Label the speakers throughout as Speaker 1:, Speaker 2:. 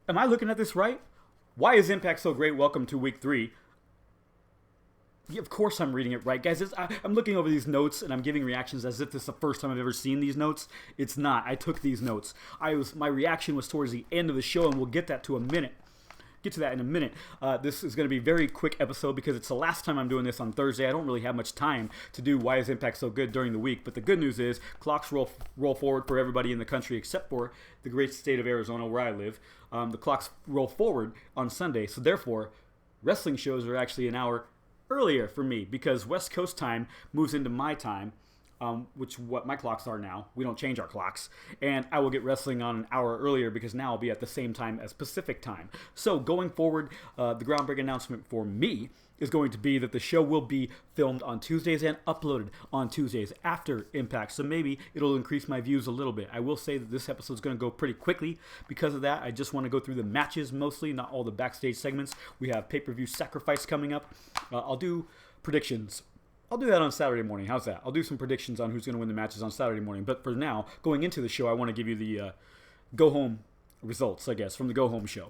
Speaker 1: Am I looking at this right? Why is Impact so great? Welcome to week 3. Yeah, of course I'm reading it right, guys. I'm looking over these notes and I'm giving reactions as if this is the first time I've ever seen these notes. It's not. I took these notes. My reaction was towards the end of the show, and we'll get that to a minute. Get to that in a minute. This is going to be a very quick episode because it's the last time I'm doing this on Thursday. I don't really have much time to do Why is Impact So Good during the week. But the good news is clocks roll forward for everybody in the country except for the great state of Arizona where I live. The clocks roll forward on Sunday. So therefore, wrestling shows are actually an hour earlier for me because West Coast time moves into my time, which what my clocks are now. We don't change our clocks. And I will get wrestling on an hour earlier because now I'll be at the same time as Pacific time. So going forward, the groundbreaking announcement for me is going to be that the show will be filmed on Tuesdays and uploaded on Tuesdays after Impact. So maybe it'll increase my views a little bit. I will say that this episode is going to go pretty quickly because of that. I just want to go through the matches mostly, not all the backstage segments. We have pay-per-view Sacrifice coming up. I'll do predictions. I'll do that on Saturday morning. How's that? I'll do some predictions on who's going to win the matches on Saturday morning. But for now, going into the show, I want to give you the go-home results, I guess, from the go-home show.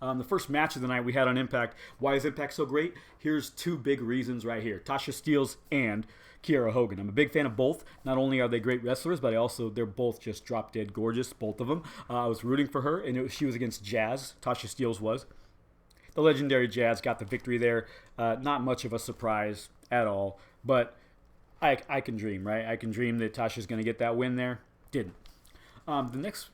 Speaker 1: The first match of the night we had on Impact. Why is Impact so great? Here's two big reasons right here. Tasha Steelz and Kiera Hogan. I'm a big fan of both. Not only are they great wrestlers, but they're both just drop-dead gorgeous, both of them. I was rooting for her, and she was against Jazz. Tasha Steelz was. The legendary Jazz got the victory there. Not much of a surprise at all, but I can dream, right? I can dream that Tasha's going to get that win there. Didn't. The next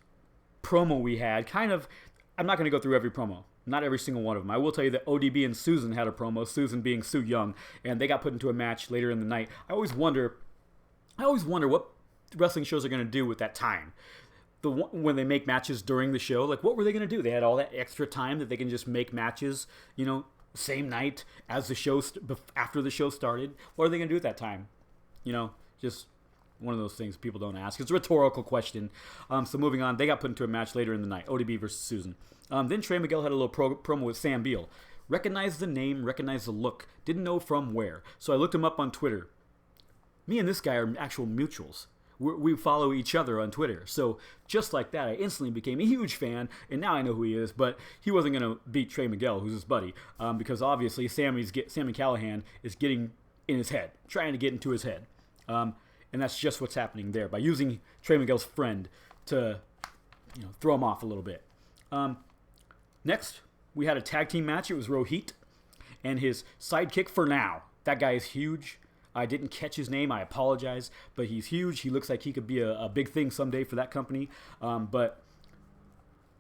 Speaker 1: promo we had, I'm not going to go through every promo. Not every single one of them. I will tell you that ODB and Susan had a promo, Susan being Sue Young, and they got put into a match later in the night. I always wonder what wrestling shows are going to do with that time. When they make matches during the show, like what were they going to do? They had all that extra time that they can just make matches, same night as the show, after the show started. What are they going to do at that time? Just one of those things people don't ask. It's a rhetorical question. So moving on, they got put into a match later in the night, ODB versus Susan. Then Trey Miguel had a little promo with Sam Beal. Recognized the name, recognized the look, didn't know from where. So I looked him up on Twitter. Me and this guy are actual mutuals. We follow each other on Twitter. So just like that, I instantly became a huge fan, and now I know who he is, but he wasn't going to beat Trey Miguel, who's his buddy, because obviously Sammy Callahan is getting in his head, trying to get into his head. And that's just what's happening there, by using Trey Miguel's friend to throw him off a little bit. Next, we had a tag team match. It was Rohit and his sidekick for now. That guy is huge. I didn't catch his name. I apologize, but he's huge. He looks like he could be a big thing someday for that company. But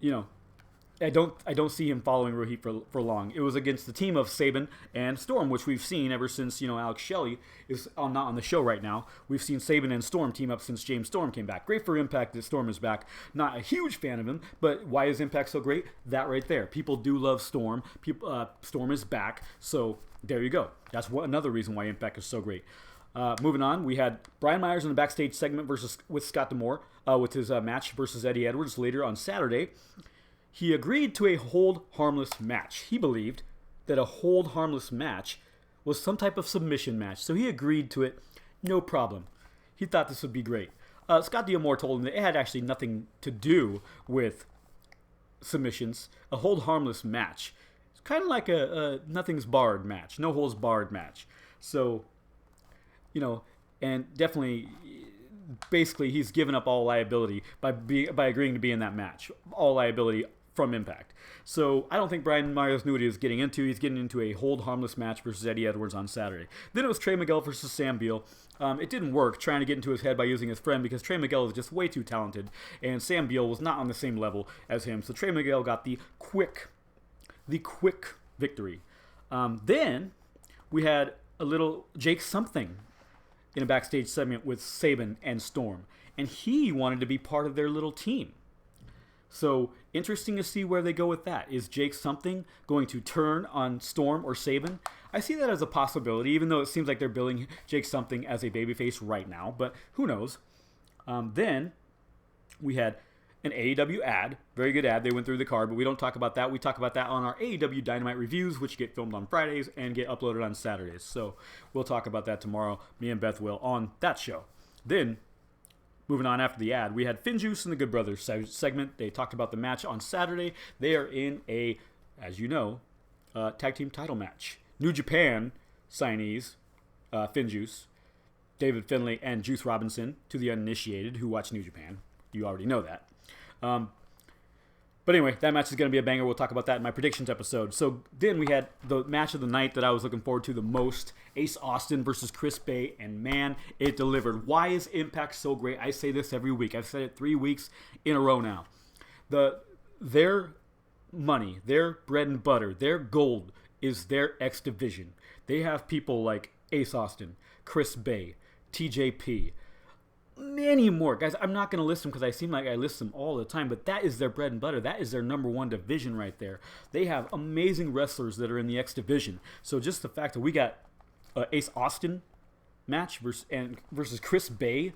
Speaker 1: I don't see him following Rohit for long. It was against the team of Sabin and Storm, which we've seen ever since Alex Shelley is not on the show right now. We've seen Sabin and Storm team up since James Storm came back. Great for Impact that Storm is back. Not a huge fan of him, but why is Impact so great? That right there. People do love Storm. Storm is back, so there you go. That's another reason why Impact is so great. Moving on, we had Brian Myers in the backstage segment with Scott D'Amore with his match versus Eddie Edwards later on Saturday. He agreed to a hold harmless match. He believed that a hold harmless match was some type of submission match, so he agreed to it, no problem. He thought this would be great. Scott D'Amore told him that it had actually nothing to do with submissions. A hold harmless match. It's kind of like a nothing's barred match, no holds barred match. So, and definitely, basically, he's given up all liability by agreeing to be in that match. All liability from Impact. So I don't think Brian Myers knew what he was getting into. He's getting into a hold harmless match versus Eddie Edwards on Saturday. Then it was Trey Miguel versus Sam Beal. It didn't work trying to get into his head by using his friend because Trey Miguel is just way too talented and Sam Beal was not on the same level as him. So Trey Miguel got the quick victory. Then we had a little Jake something in a backstage segment with Sabin and Storm, and he wanted to be part of their little team. So interesting to see where they go with that. Is Jake something going to turn on Storm or Sabin? I see that as a possibility, even though it seems like they're billing Jake something as a babyface right now, but who knows? Then we had an AEW ad, very good ad. They went through the card, but we don't talk about that. We talk about that on our AEW Dynamite reviews, which get filmed on Fridays and get uploaded on Saturdays. So we'll talk about that tomorrow. Me and Beth will on that show. Then moving on after the ad, we had Finjuice and the Good Brothers segment. They talked about the match on Saturday. They are in a, as you know, tag team title match. New Japan signees, Finjuice, David Finlay, and Juice Robinson, to the uninitiated who watch New Japan. You already know that. But anyway, that match is going to be a banger. We'll talk about that in my predictions episode. So then we had the match of the night that I was looking forward to the most, Ace Austin versus Chris Bay, and man, it delivered. Why is Impact so great? I say this every week. I've said it 3 weeks in a row now. Their money, their bread and butter, their gold is their X Division. They have people like Ace Austin, Chris Bay, TJP, many more. Guys, I'm not going to list them because I seem like I list them all the time, but that is their bread and butter. That is their number one division right there. They have amazing wrestlers that are in the X Division. So just the fact that we got Ace Austin match versus Chris Bay,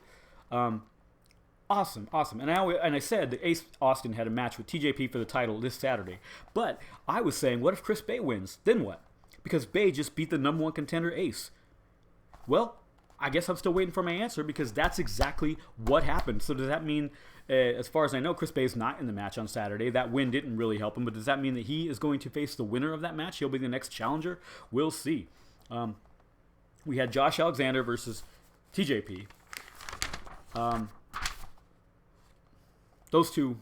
Speaker 1: awesome. And I said that Ace Austin had a match with TJP for the title this Saturday. But I was saying, what if Chris Bay wins? Then what? Because Bay just beat the number one contender, Ace. Well, I guess I'm still waiting for my answer because that's exactly what happened. So does that mean, as far as I know, Chris Bay is not in the match on Saturday? That win didn't really help him, but does that mean that he is going to face the winner of that match? He'll be the next challenger? We'll see. We had Josh Alexander versus TJP. Those two,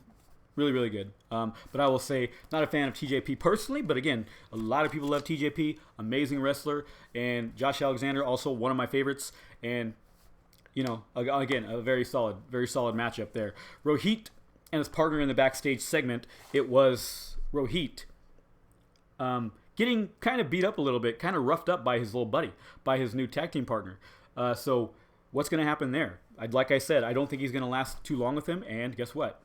Speaker 1: really, really good. But I will say, not a fan of TJP personally, but again, a lot of people love TJP. Amazing wrestler. And Josh Alexander, also one of my favorites. And, you know, again, a very solid matchup there. Rohit and his partner in the backstage segment, it was Rohit getting kind of beat up a little bit, kind of roughed up by his little buddy, by his new tag team partner. So what's going to happen there? Like I said, I don't think he's going to last too long with him. And guess what?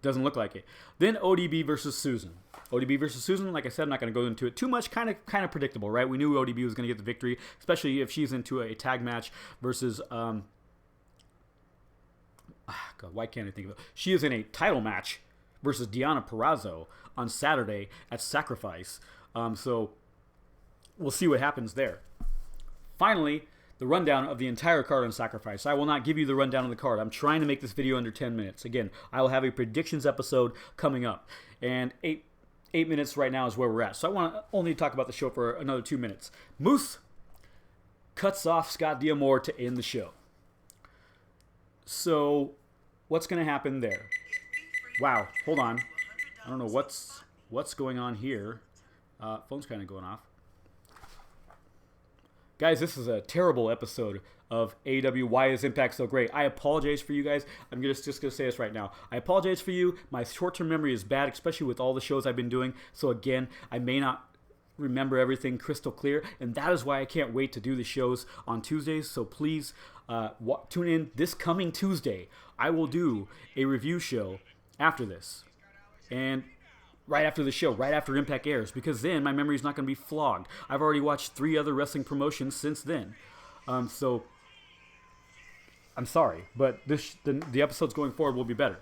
Speaker 1: Doesn't look like it. Then ODB versus Susan. ODB versus Susan, like I said, I'm not going to go into it too much. Kind of predictable, right? We knew ODB was going to get the victory, especially if she's into a tag match versus God, why can't I think of it? She is in a title match versus Deonna Purrazzo on Saturday at Sacrifice. So we'll see what happens there. Finally, the rundown of the entire card on Sacrifice. I will not give you the rundown of the card. I'm trying to make this video under 10 minutes. Again, I will have a predictions episode coming up. And 8 minutes right now is where we're at. So I want to only talk about the show for another 2 minutes. Moose cuts off Scott D'Amore to end the show. So what's going to happen there? Wow, hold on. I don't know what's going on here. Phone's kind of going off. Guys, this is a terrible episode of AEW. Why is Impact so great? I apologize for you guys. I'm just going to say this right now. I apologize for you. My short-term memory is bad, especially with all the shows I've been doing. So again, I may not remember everything crystal clear, and that is why I can't wait to do the shows on Tuesdays. So please tune in this coming Tuesday. I will do a review show after this. And right after the show, right after Impact airs, because then my memory is not going to be flogged. I've already watched 3 other wrestling promotions since then. So I'm sorry, but the episodes going forward will be better.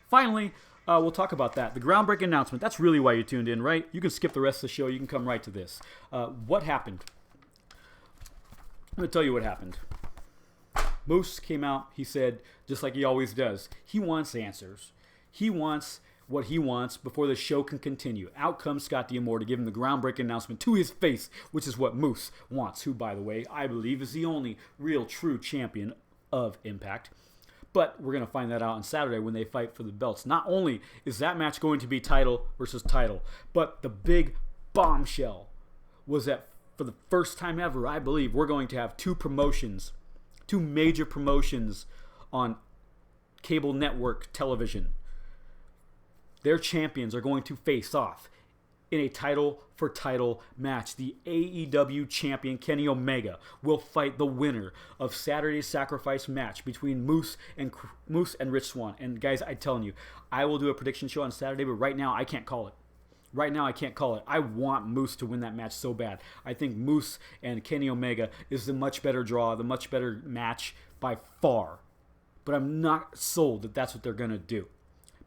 Speaker 1: Finally, we'll talk about that. The groundbreaking announcement. That's really why you tuned in, right? You can skip the rest of the show. You can come right to this. What happened? I'm going to tell you what happened. Moose came out. He said, just like he always does, he wants answers. He wants what he wants before the show can continue. Out comes Scott D'Amore to give him the groundbreaking announcement to his face, which is what Moose wants, who, by the way, I believe is the only real true champion of Impact. But we're going to find that out on Saturday when they fight for the belts. Not only is that match going to be title versus title, but the big bombshell was that for the first time ever, I believe, we're going to have 2 major promotions on cable network television. Their champions are going to face off in a title-for-title match. The AEW champion, Kenny Omega, will fight the winner of Saturday's Sacrifice match between Moose and Rich Swann. And guys, I'm telling you, I will do a prediction show on Saturday, but right now I can't call it. I want Moose to win that match so bad. I think Moose and Kenny Omega is the much better draw, the much better match by far. But I'm not sold that that's what they're going to do,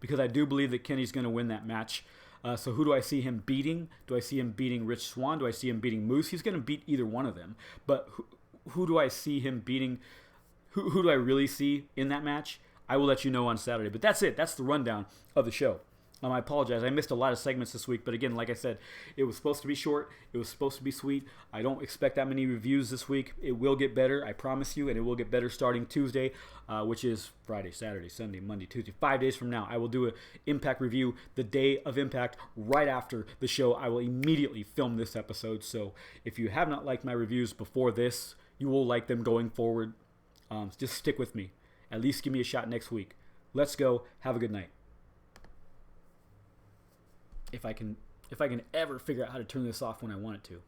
Speaker 1: because I do believe that Kenny's going to win that match. So who do I see him beating? Do I see him beating Rich Swann? Do I see him beating Moose? He's going to beat either one of them. But who do I see him beating? who do I really see in that match? I will let you know on Saturday. But that's it. That's the rundown of the show. I apologize. I missed a lot of segments this week. But again, like I said, it was supposed to be short. It was supposed to be sweet. I don't expect that many reviews this week. It will get better, I promise you. And it will get better starting Tuesday, which is Friday, Saturday, Sunday, Monday, Tuesday. 5 days from now, I will do an Impact review the day of Impact right after the show. I will immediately film this episode. So if you have not liked my reviews before this, you will like them going forward. Just stick with me. At least give me a shot next week. Let's go. Have a good night. If I can ever figure out how to turn this off when I want it to.